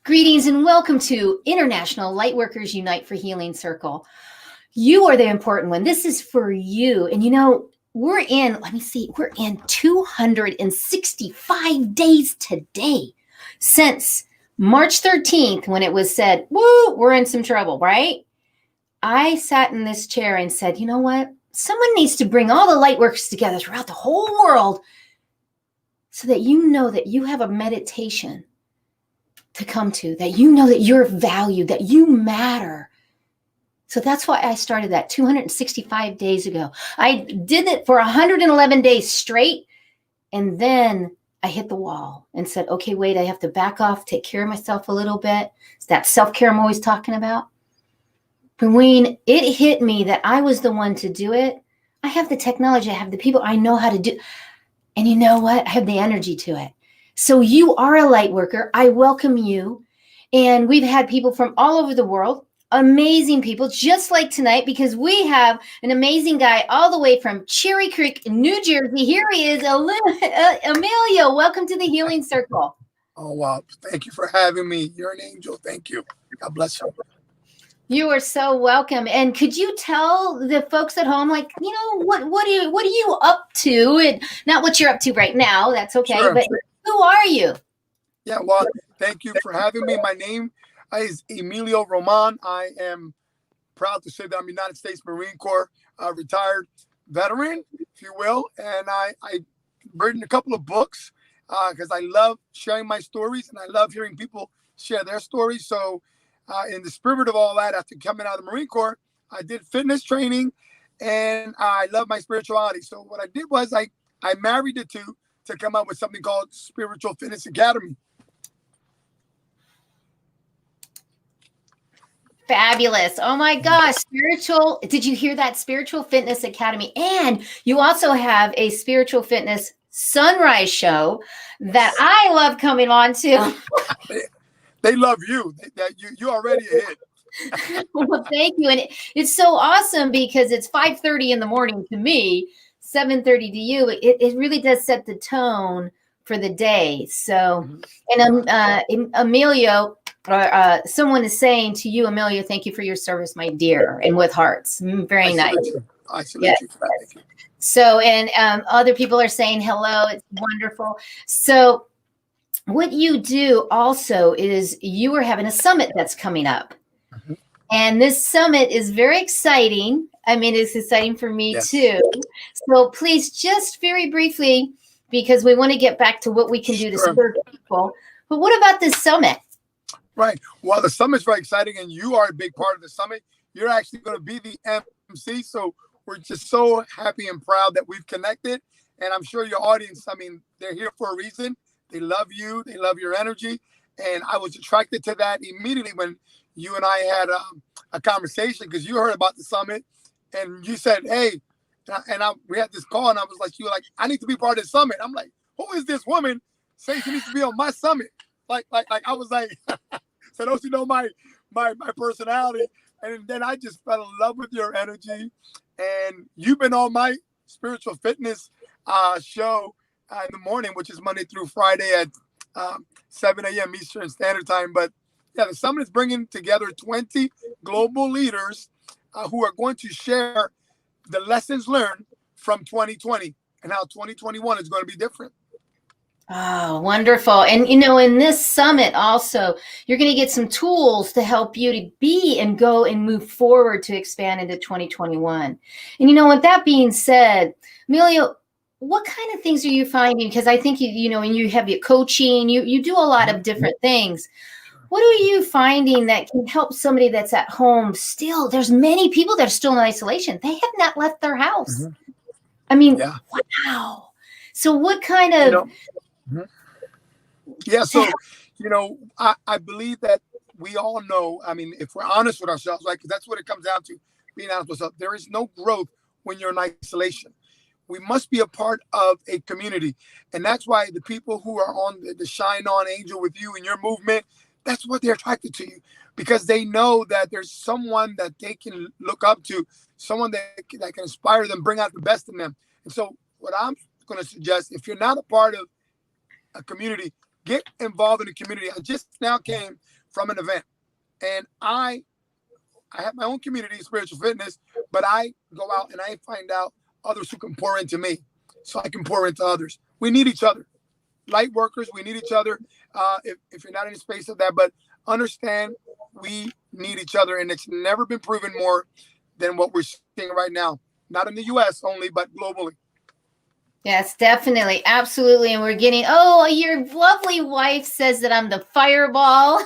Greetings and welcome to International Lightworkers Unite for Healing Circle. You are the important one. This is for you. And we're in 265 days today since March 13th when it was said, woo, we're in some trouble, right? I sat in this chair and said, you know what? Someone needs to bring all the lightworkers together throughout the whole world so that you know that you have a meditation to come to, that you know that you're valued, that you matter. So that's why I started that 265 days ago. I did it for 111 days straight. And then I hit the wall and said, okay, wait, I have to back off, take care of myself a little bit. It's that self-care I'm always talking about. But when it hit me that I was the one to do it, I have the technology, I have the people, I know how to do. And you know what? I have the energy to it. So you are a light worker. I welcome you. And we've had people from all over the world, amazing people, just like tonight, because we have an amazing guy all the way from Cherry Creek, New Jersey. Here he is, Emilio. Welcome to the Healing Circle. Oh, wow. Thank you for having me. You're an angel. Thank you. God bless you. You are so welcome. And could you tell the folks at home, like, what are you up to? And not what you're up to right now. That's okay. Sure. But who are you? Yeah, well, thank you for having me. My name is Emilio Roman. I am proud to say that I'm a United States Marine Corps retired veteran, if you will. And I've written a couple of books because I love sharing my stories and I love hearing people share their stories. So in the spirit of all that, after coming out of the Marine Corps, I did fitness training and I love my spirituality. So what I did was I married the two to come up with something called Spiritual Fitness Academy. Fabulous. Oh my gosh. Did you hear that? Spiritual Fitness Academy. And you also have a spiritual fitness sunrise show that I love coming on to. They love you. You already a hit. Well, thank you. And it's so awesome because it's 5:30 in the morning to me, 7:30 to you. It really does set the tone for the day. So, and Emilio, someone is saying to you, Emilio, thank you for your service, my dear, and with hearts. Very nice. I salute you for that. Thank you. So, and other people are saying hello. It's wonderful. So, what you do also is you are having a summit that's coming up. Mm-hmm. And this summit is very exciting. I mean, it's exciting for me too. So please, just very briefly, because we want to get back to what we can do to serve people. But what about this summit? Right. Well, the summit's very exciting, and you are a big part of the summit. You're actually going to be the MC. So we're just so happy and proud that we've connected. And I'm sure your audience, I mean, they're here for a reason. They love you. They love your energy. And I was attracted to that immediately when you and I had a conversation because you heard about the summit and you said, hey, we had this call and I was like, you were like, I need to be part of the summit. I'm like, who is this woman saying she needs to be on my summit? Like I was like, so those who know my personality. And then I just fell in love with your energy. And you've been on my spiritual fitness show in the morning, which is Monday through Friday at 7 a.m. Eastern Standard Time. But yeah, the summit is bringing together 20 global leaders who are going to share the lessons learned from 2020 and how 2021 is going to be different. Oh, wonderful. And, in this summit also, you're going to get some tools to help you to be and go and move forward to expand into 2021. And, with that being said, Emilio, what kind of things are you finding? Because I think, and you have your coaching, you do a lot of different things. What are you finding that can help somebody that's at home still? There's many people that are still in isolation. They have not left their house. Mm-hmm. I mean, wow. So what kind of... Yeah, so, I believe that we all know, I mean, if we're honest with ourselves, right, because that's what it comes down to, being honest with ourselves, there is no growth when you're in isolation. We must be a part of a community. And that's why the people who are on the Shine On Angel with you and your movement, that's what they're attracted to you, because they know that there's someone that they can look up to, someone that can inspire them, bring out the best in them. And so what I'm going to suggest, if you're not a part of a community, get involved in the community. I just now came from an event. And I have my own community, spiritual fitness, but I go out and I find out others who can pour into me so I can pour into others. We need each other. Light workers, we need each other. If you're not in the space of that, but understand we need each other, and it's never been proven more than what we're seeing right now. Not in the US only, but globally. Yes, definitely. Absolutely. And we're getting, oh, your lovely wife says that I'm the fireball.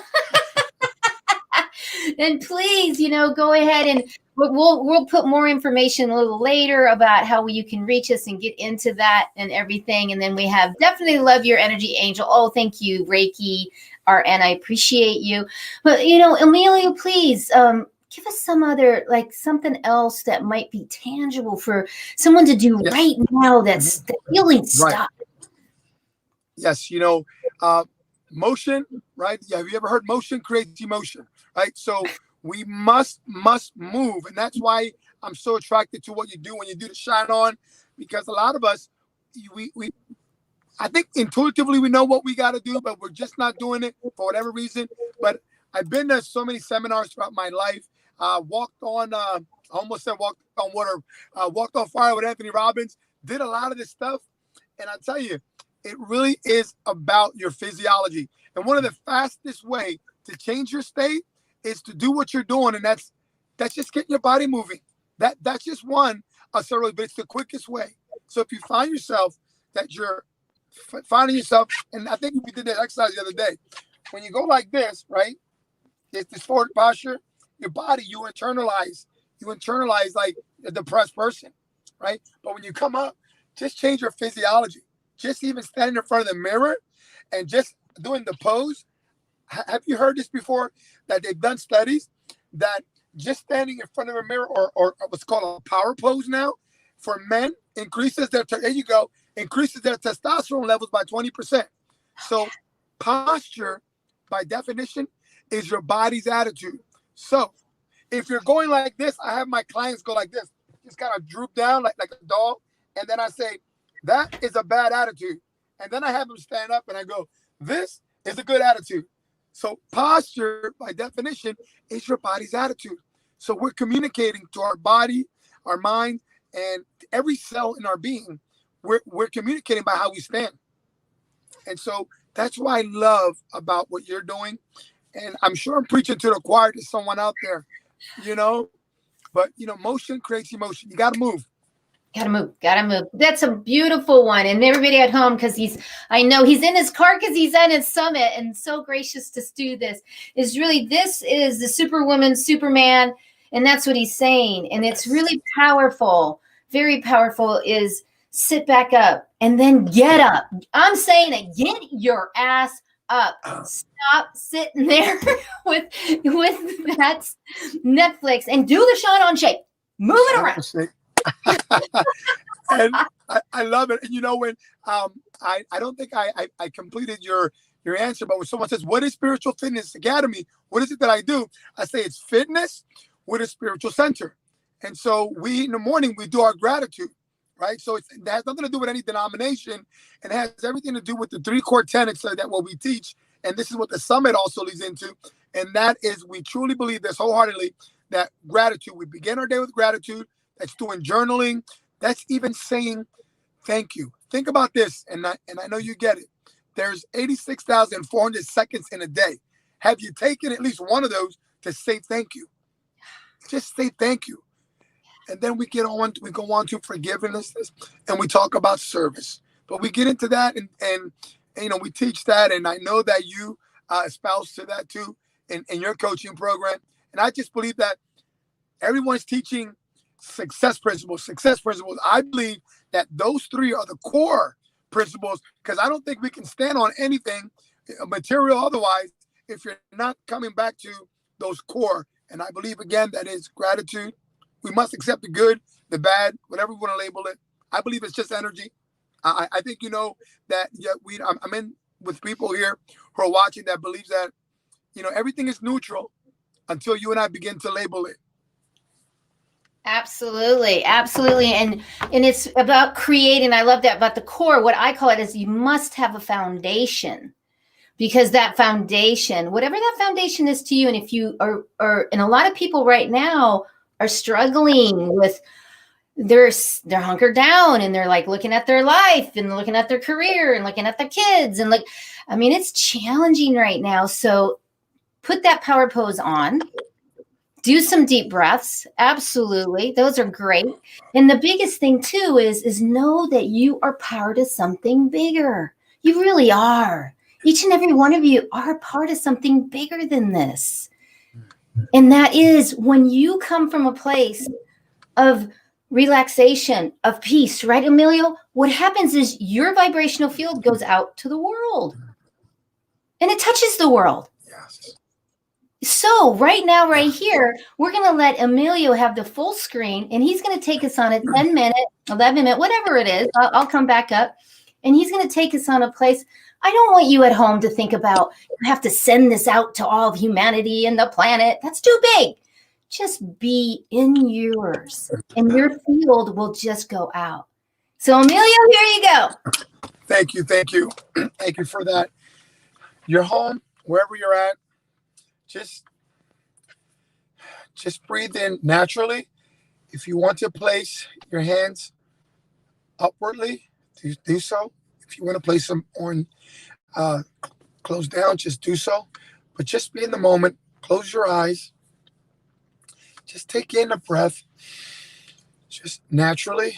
And please, go ahead and we'll put more information a little later about how you can reach us and get into that and everything. And then we have definitely love your energy, Angel. Oh, thank you, Reiki, RN. I appreciate you. But Emilio, please give us some other, like something else that might be tangible for someone to do right now. That's the healing stuff. Yes, motion, right? Have you ever heard motion creates emotion, right? So we must move. And that's why I'm so attracted to what you do when you do the shine on, because a lot of us, I think intuitively we know what we got to do, but we're just not doing it for whatever reason. But I've been to so many seminars throughout my life, walked on water, walked on fire with Anthony Robbins, did a lot of this stuff. And I tell you, it really is about your physiology. And one of the fastest way to change your state is to do what you're doing. And that's just getting your body moving. That's just one certainly, but it's the quickest way. So if you find yourself that you're finding yourself, and I think we did that exercise the other day, when you go like this, right? It's this forward posture, your body, you internalize like a depressed person, right? But when you come up, just change your physiology. Just even standing in front of the mirror and just doing the pose. Have you heard this before? That they've done studies that just standing in front of a mirror or what's called a power pose now for men increases their testosterone levels by 20%. So posture, by definition, is your body's attitude. So if you're going like this, I have my clients go like this, just kind of droop down like a dog, and then I say, that is a bad attitude. And then I have them stand up and I go, this is a good attitude. So posture, by definition, is your body's attitude. So we're communicating to our body, our mind, and every cell in our being. We're communicating by how we stand. And so that's what I love about what you're doing. And I'm sure I'm preaching to the choir to someone out there, but motion creates emotion. You got to move. Gotta move. That's a beautiful one. And everybody at home, because I know he's in his car because he's at his summit and so gracious to do this, this is the Superwoman, Superman. And that's what he's saying. And it's really powerful, very powerful, is sit back up and then get up. I'm saying it, get your ass up. Stop sitting there with that Netflix and do the shine on shake. Move it around. And I love it. And when I don't think I completed your answer, but when someone says, what is Spiritual Fitness Academy? What is it that I do? I say it's fitness with a spiritual center. And so in the morning, we do our gratitude, right? So it has nothing to do with any denomination. It has everything to do with the 3 core tenets that what we teach. And this is what the summit also leads into. And that is, we truly believe this wholeheartedly, that gratitude, we begin our day with gratitude. That's doing journaling. That's even saying thank you. Think about this, and I know you get it. There's 86,400 seconds in a day. Have you taken at least one of those to say thank you? Just say thank you. And then we go on to forgiveness, and we talk about service. But we get into that, and we teach that, and I know that you espouse to that too in your coaching program. And I just believe that everyone's teaching success principles. I believe that those 3 are the core principles, because I don't think we can stand on anything material otherwise if you're not coming back to those core. And I believe, again, that is gratitude. We must accept the good, the bad, whatever we want to label it. I believe it's just energy. I think that I'm in with people here who are watching that believes that everything is neutral until you and I begin to label it. Absolutely. And it's about creating. I love that. But the core, what I call it, is you must have a foundation, because that foundation, whatever that foundation is to you, and if you are, and a lot of people right now are struggling with, they're hunkered down and they're like looking at their life and looking at their career and looking at their kids. And like, I mean, it's challenging right now. So put that power pose on, do some deep breaths. Absolutely. Those are great. And the biggest thing too is know that you are part of something bigger. You really are. Each and every one of you are part of something bigger than this. And that is when you come from a place of relaxation, of peace, right, Emilio? What happens is your vibrational field goes out to the world and it touches the world. Yes. So right now, right here, we're going to let Emilio have the full screen, and he's going to take us on a 10-minute, 11-minute, whatever it is. I'll come back up, and he's going to take us on a place. I don't want you at home to think about, you have to send this out to all of humanity and the planet. That's too big. Just be in yours, and your field will just go out. So Emilio, here you go. Thank you. Thank you. Thank you for that. You're home, wherever you're at. Just breathe in naturally. If you want to place your hands upwardly, do so. If you want to place them on close down, just do so. But just be in the moment. Close your eyes. Just take in a breath. Just naturally.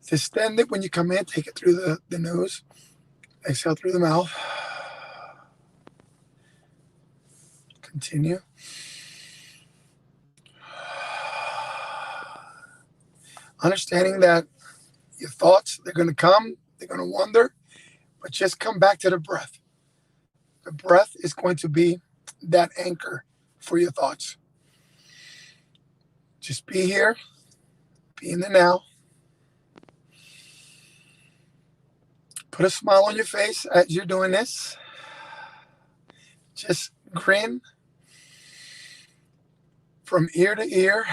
Distend it when you come in. Take it through the nose. Exhale through the mouth. Continue. Understanding that your thoughts, they're going to come, they're going to wander, but just come back to the breath. The breath is going to be that anchor for your thoughts. Just be here, be in the now. Put a smile on your face as you're doing this. Just grin from ear to ear.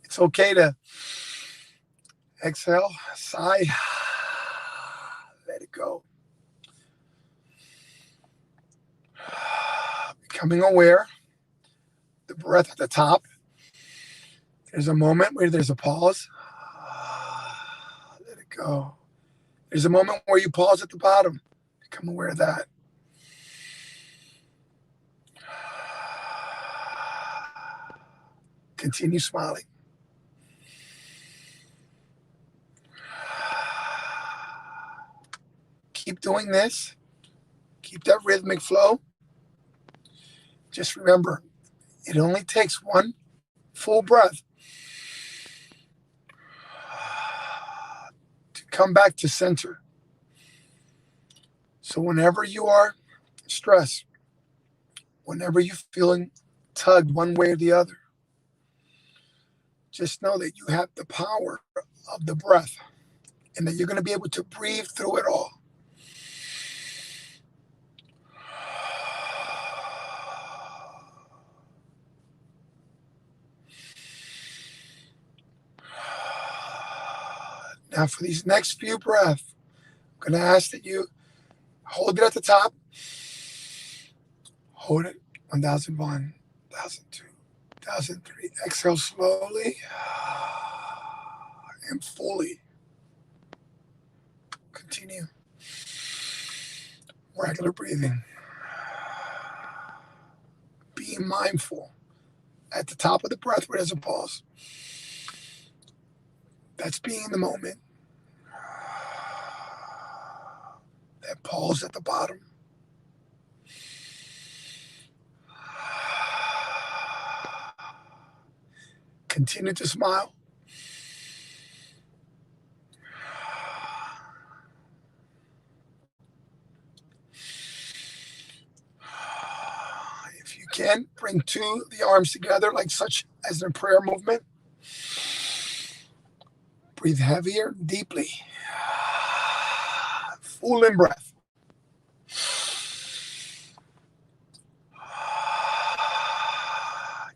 It's okay to exhale, sigh, let it go. Becoming aware, the breath at the top. There's a moment where there's a pause. Let it go. There's a moment where you pause at the bottom. Become aware of that. Continue smiling. Keep doing this. Keep that rhythmic flow. Just remember, it only takes one full breath to come back to center. So whenever you are stressed, whenever you're feeling tugged one way or the other, just know that you have the power of the breath and that you're going to be able to breathe through it all. Now for these next few breaths, I'm going to ask that you hold it at the top. Hold it. 1001, 1002, 1003. Exhale slowly and fully. Continue. Regular breathing. Be mindful. At the top of the breath where there's a pause. That's being in the moment. That pause at the bottom. Continue to smile. If you can, bring the arms together like such as in a prayer movement. Breathe heavier, deeply. Full in breath.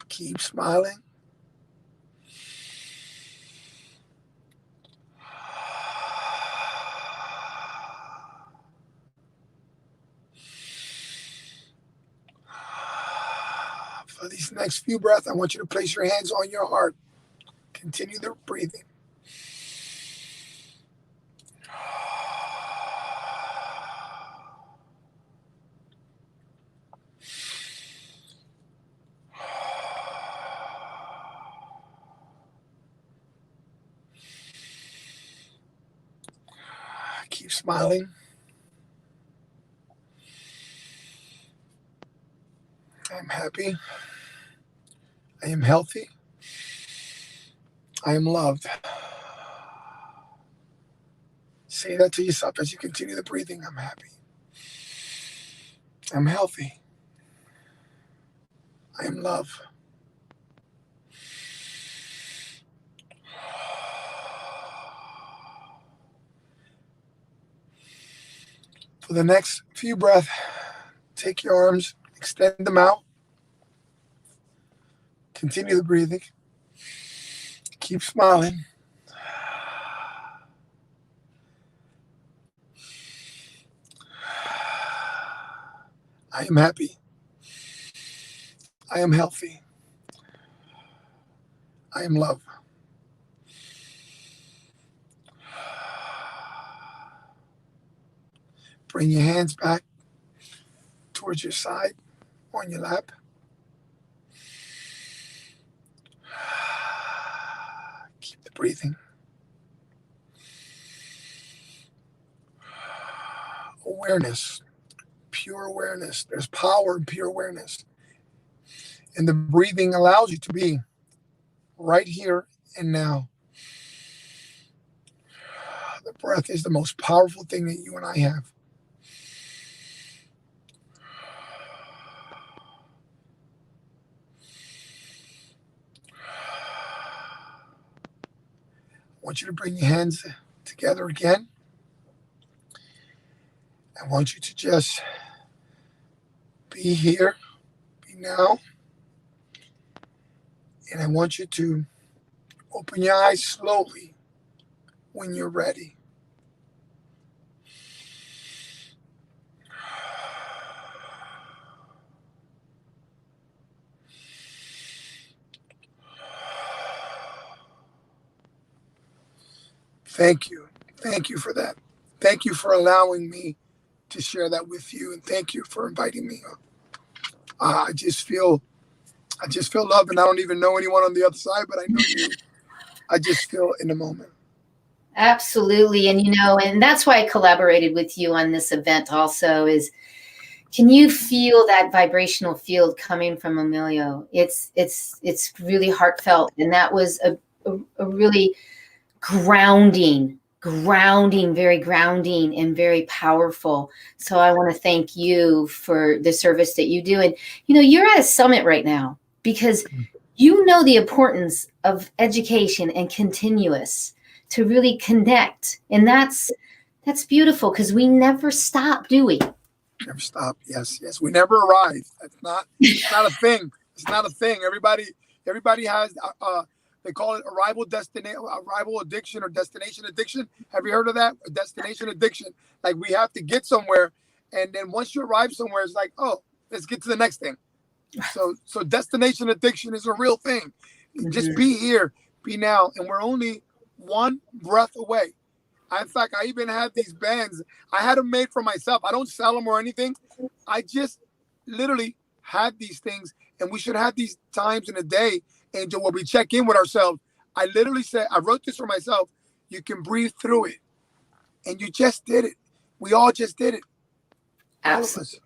Keep smiling. For these next few breaths, I want you to place your hands on your heart. Continue the breathing. Keep smiling. I'm happy. I am healthy. I am loved. Say that to yourself as you continue the breathing. I'm happy. I'm healthy. I am loved. For the next few breaths, take your arms, extend them out. Continue the breathing. Keep smiling. I am happy. I am healthy. I am loved. Bring your hands back towards your side, on your lap. Keep the breathing. Awareness, pure awareness. There's power in pure awareness. And the breathing allows you to be right here and now. The breath is the most powerful thing that you and I have. I want you to bring your hands together again. I want you to just be here, be now. And I want you to open your eyes slowly when you're ready. Thank you. Thank you for that. Thank you for allowing me to share that with you. And thank you for inviting me. I just feel love, and I don't even know anyone on the other side, but I know you. I just feel in the moment. Absolutely. And, and that's why I collaborated with you on this event also is, can you feel that vibrational field coming from Emilio? It's really heartfelt. And that was a really grounding, very grounding and very powerful. So I want to thank you for the service that you do. And, you're at a summit right now because you know the importance of education and continuous to really connect. And that's beautiful because we never stop, do we? Never stop. Yes. We never arrive. It's not a thing. It's not a thing. Everybody has, they call it arrival addiction or destination addiction. Have you heard of that? A destination addiction. Like we have to get somewhere. And then once you arrive somewhere, it's like, oh, let's get to the next thing. So destination addiction is a real thing. Mm-hmm. Just be here, be now. And we're only one breath away. In fact, I even have these bands. I had them made for myself. I don't sell them or anything. I just literally had these things. And we should have these times in a day, Angel, where we check in with ourselves. I literally said, I wrote this for myself. You can breathe through it. And you just did it. We all just did it. Absolutely.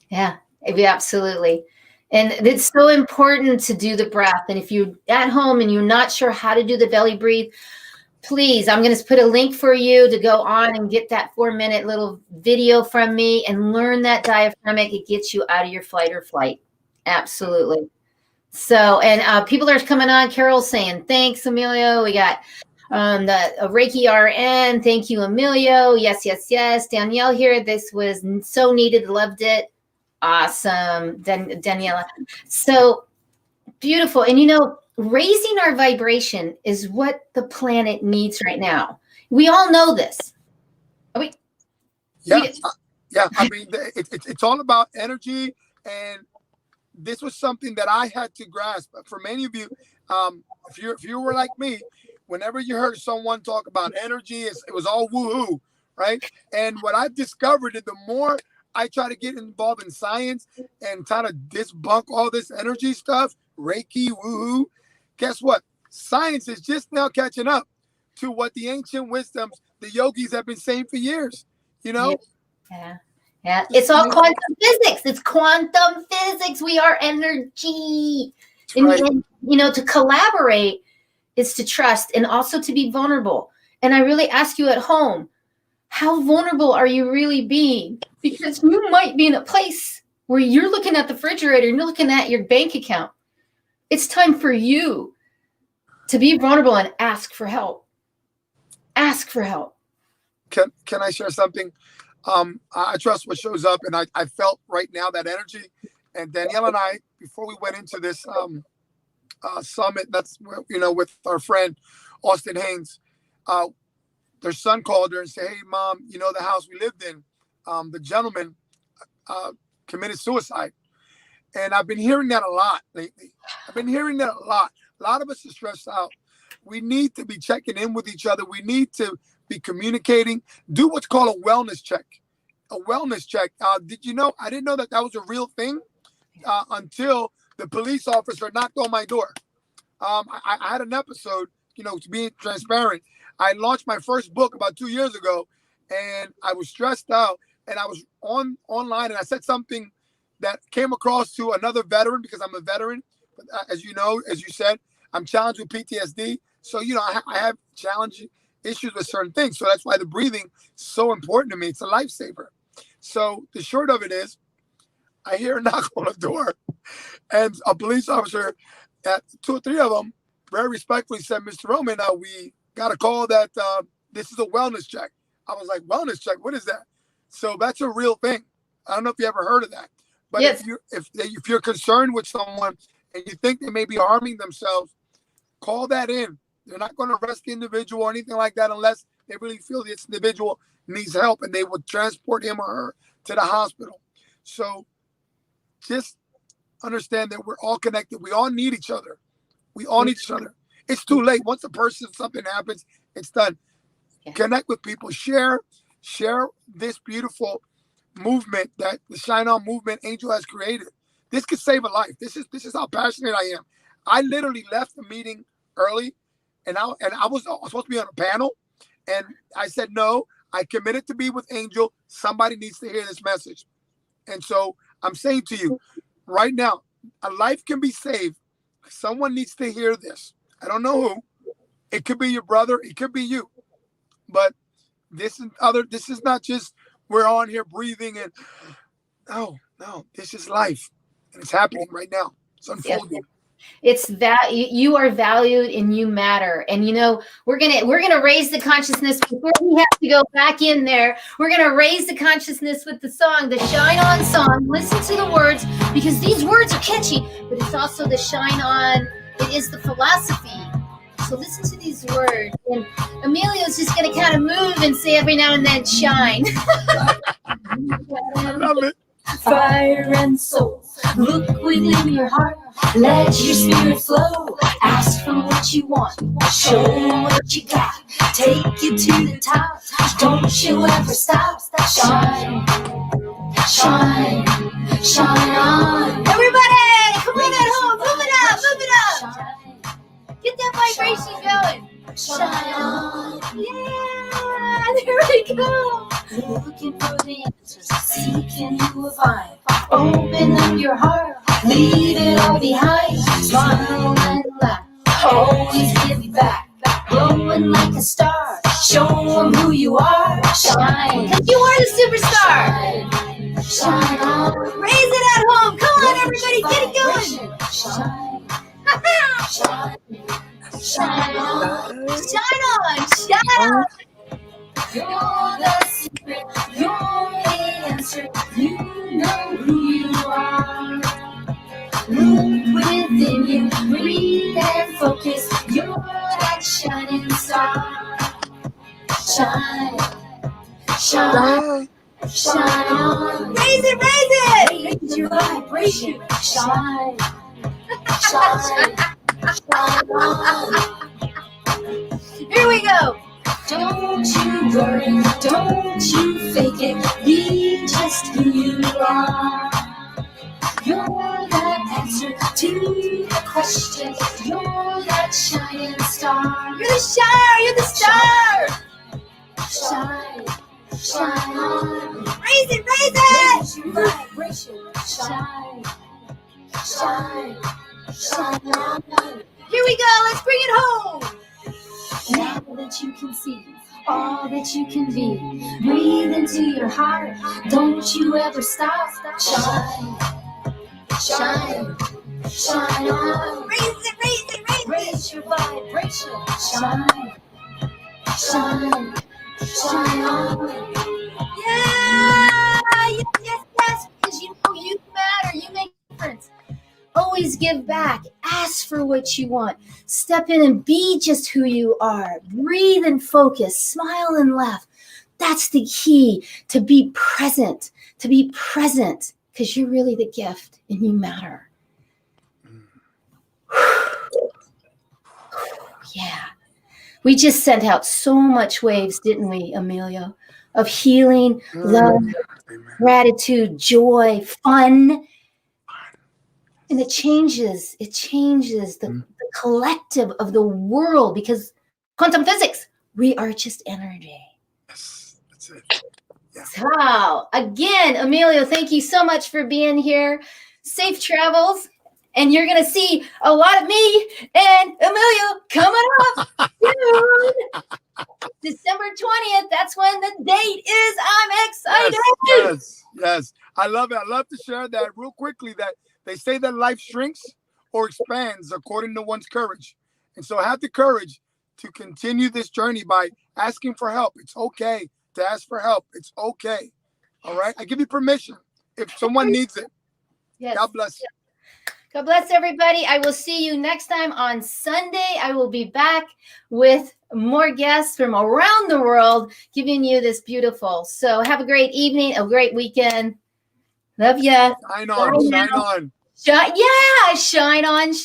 Yeah, absolutely. And it's so important to do the breath. And if you're at home and you're not sure how to do the belly breathe, please, I'm going to put a link for you to go on and get that 4-minute little video from me and learn that diaphragmatic. It gets you out of your fight or flight. Absolutely. So, and people are coming on. Carol's saying, thanks, Emilio. We got the Reiki RN. Thank you, Emilio. Yes. Danielle here. This was so needed. Loved it. Awesome. Daniela. So beautiful. And, raising our vibration is what the planet needs right now. We all know this. Yeah. I mean, it's all about energy, and this was something that I had to grasp. For many of you, if you were like me, whenever you heard someone talk about energy, it was all woohoo, right? And what I've discovered is the more I try to get involved in science and try to debunk all this energy stuff, Reiki, woohoo, guess what? Science is just now catching up to what the ancient wisdoms, the yogis have been saying for years, you know? Yeah. Yeah. It's all quantum physics. It's quantum physics. We are energy. Right. And, you know, to collaborate is to trust and also to be vulnerable. And I really ask you at home, how vulnerable are you really being? Because you might be in a place where you're looking at the refrigerator and you're looking at your bank account. It's time for you to be vulnerable and ask for help. Ask for help. Can I share something? I trust what shows up, and I felt right now that energy. And Danielle and I, before we went into this summit, that's, you know, with our friend Austin Haynes, their son called her and said, "Hey, Mom, you know the house we lived in, the gentleman committed suicide." And I've been hearing that a lot lately. A lot of us are stressed out. We need to be checking in with each other. We need to be communicating. Do what's called a wellness check. A wellness check. Did you know? I didn't know that was a real thing until the police officer knocked on my door. I had an episode, you know, to be transparent. I launched my first book about 2 years ago, and I was stressed out, and I was online, and I said something that came across to another veteran, because I'm a veteran. But as you know, as you said, I'm challenged with PTSD. So, you know, I have challenging issues with certain things. So that's why the breathing is so important to me. It's a lifesaver. So the short of it is, I hear a knock on the door, and a police officer, at 2 or 3 of them, very respectfully said, "Mr. Roman, we got a call that this is a wellness check." I was like, "Wellness check? What is that?" So that's a real thing. I don't know if you ever heard of that. But yes. if you're concerned with someone and you think they may be harming themselves, call that in. They're not going to arrest the individual or anything like that unless they really feel this individual needs help, and they will transport him or her to the hospital. So just understand that we're all connected. We all need each other. We all need each other. It's too late. Once something happens, it's done. Yeah. Connect with people. Share this beautiful movement that the Shine On movement Angel has created. This could save a life. This is how passionate I am. I literally left the meeting early, and I was supposed to be on a panel, and I said no. I committed to be with Angel. Somebody needs to hear this message, and so I'm saying to you right now, a life can be saved. Someone needs to hear this. I don't know who. It could be your brother. It could be you. But this is not just we're on here breathing and no, this is life. And it's happening right now. It's unfolding. It's that you are valued and you matter. And you know, we're gonna raise the consciousness before we have to go back in there. We're gonna raise the consciousness with the song, the Shine On song. Listen to the words, because these words are catchy, but it's also the Shine On. It is the philosophy. So listen to these words. And Emilio's just gonna kind of move and say every now and then, shine. I love it. Fire and soul, look within your heart, let your spirit flow, ask for what you want, show them what you got, take you to the top, don't you ever stop, shine, shine, shine on. Everybody, come on at home, move it up, get that vibration going. Shine on. Yeah, there we go. Looking for the answers, seeking you will find. Open up your heart, leave it all behind. Smile and laugh, always give it back. Glowing like a star, show them who you are. Shine, 'cause you are the superstar. Shine, shine on. Raise it at home. Come on, everybody, get it going. Shine, shine, shine on. Shine on, shine on. You're the secret, you're the answer, you know who you are. Look within you, breathe and focus, you're that shining star. Shine, shine, shine on. Raise it, raise it. Raise your vibration. Shine, shine, shine on. Here we go. Don't you worry, don't you fake it. Be just who you are. You're that answer to the question. You're that shining star. You're the star. You're the star. Shine, shine on. Raise it, raise it. Raise your vibration. Shine, shine, shine on. Here we go. Let's bring it home. Now that you can see all that you can be, breathe into your heart. Don't you ever stop. Shine, shine, shine on. Raise it, raise it, raise it. Raise your vibration. Shine, shine, shine on. Yeah. Yes, yes, yes. Because you know you matter. You make a difference. Always give back. Ask for what you want. Step in and be just who you are. Breathe and focus. Smile and laugh. That's the key, to be present. To be present, because you're really the gift and you matter. Yeah. We just sent out so much waves, didn't we, Emilio? Of healing, love, gratitude, joy, fun. And it changes the collective of the world, because quantum physics, we are just energy. Yes, that's it. Yeah. So, again, Emilio, thank you so much for being here. Safe travels. And you're going to see a lot of me and Emilio coming up soon. December 20th. That's when the date is. I'm excited. Yes, yes. I love it. I love to share that real quickly, that they say that life shrinks or expands according to one's courage. And so have the courage to continue this journey by asking for help. It's okay to ask for help. It's okay. All right. I give you permission if someone needs it. Yes. God bless you. God bless everybody. I will see you next time on Sunday. I will be back with more guests from around the world giving you this beautiful. So have a great evening, a great weekend. Love ya. Shine on, shine on. Shine on.